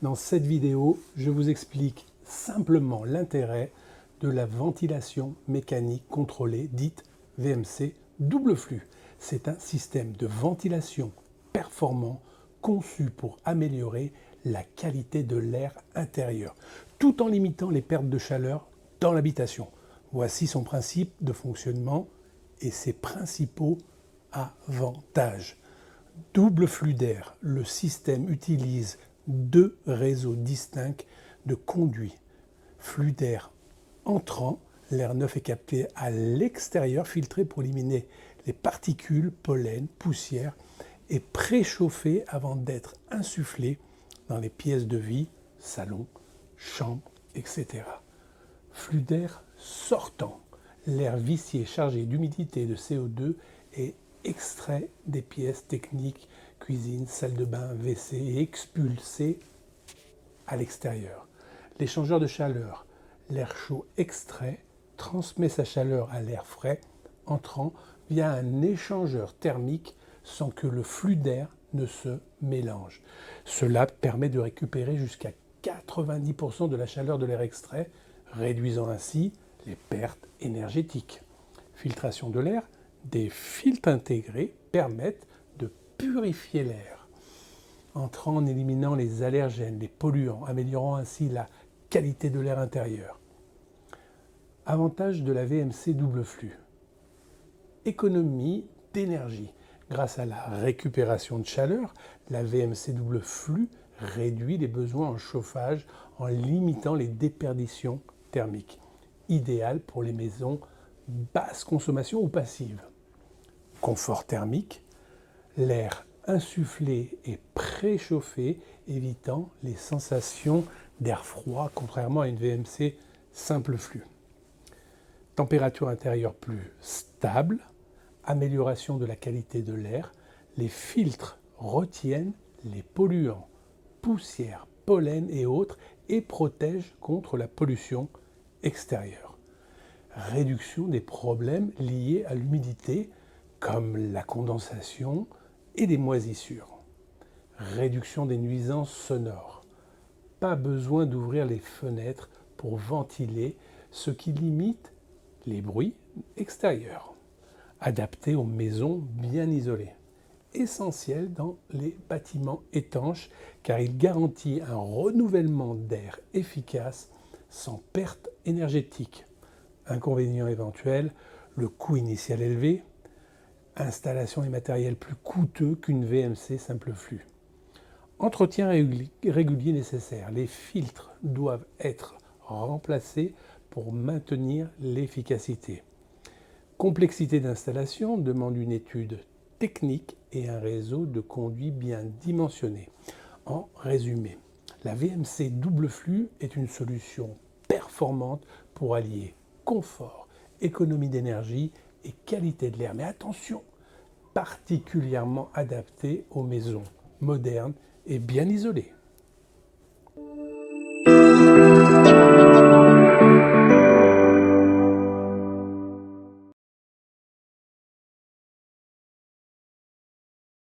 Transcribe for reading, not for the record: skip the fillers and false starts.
Dans cette vidéo, je vous explique simplement l'intérêt de la ventilation mécanique contrôlée, dite VMC double flux. C'est un système de ventilation performant conçu pour améliorer la qualité de l'air intérieur, tout en limitant les pertes de chaleur dans l'habitation. Voici son principe de fonctionnement et ses principaux avantages. Double flux d'air, le système utilise deux réseaux distincts de conduits. Flux d'air entrant, l'air neuf est capté à l'extérieur, filtré pour éliminer les particules, pollen, poussière et préchauffé avant d'être insufflé dans les pièces de vie, salon, chambre, etc. Flux d'air sortant, l'air vicié chargé d'humidité et de CO2 est extrait des pièces techniques, cuisine, salle de bain, WC et expulsé à l'extérieur. L'échangeur de chaleur, l'air chaud extrait, transmet sa chaleur à l'air frais entrant via un échangeur thermique sans que le flux d'air ne se mélange. Cela permet de récupérer jusqu'à 90% de la chaleur de l'air extrait, réduisant ainsi les pertes énergétiques. Filtration de l'air, des filtres intégrés permettent de purifier l'air, entrant en éliminant les allergènes, les polluants, améliorant ainsi la qualité de l'air intérieur. Avantage de la VMC double flux. Économie d'énergie. Grâce à la récupération de chaleur, la VMC double flux réduit les besoins en chauffage en limitant les déperditions thermiques. Idéal pour les maisons basse consommation ou passive. Confort thermique, l'air insufflé et préchauffé, évitant les sensations d'air froid, contrairement à une VMC simple flux. Température intérieure plus stable, amélioration de la qualité de l'air, les filtres retiennent les polluants, poussière, pollen et autres et protègent contre la pollution extérieure. Réduction des problèmes liés à l'humidité comme la condensation et des moisissures. Réduction des nuisances sonores. Pas besoin d'ouvrir les fenêtres pour ventiler, ce qui limite les bruits extérieurs. Adapté aux maisons bien isolées. Essentiel dans les bâtiments étanches car il garantit un renouvellement d'air efficace sans perte énergétique. Inconvénients éventuels, le coût initial élevé, installation et matériel plus coûteux qu'une VMC simple flux. Entretien régulier nécessaire. Les filtres doivent être remplacés pour maintenir l'efficacité. Complexité d'installation demande une étude technique et un réseau de conduits bien dimensionné. En résumé, la VMC double flux est une solution performante pour allier confort, économie d'énergie et qualité de l'air. Mais attention, particulièrement adaptée aux maisons modernes et bien isolées.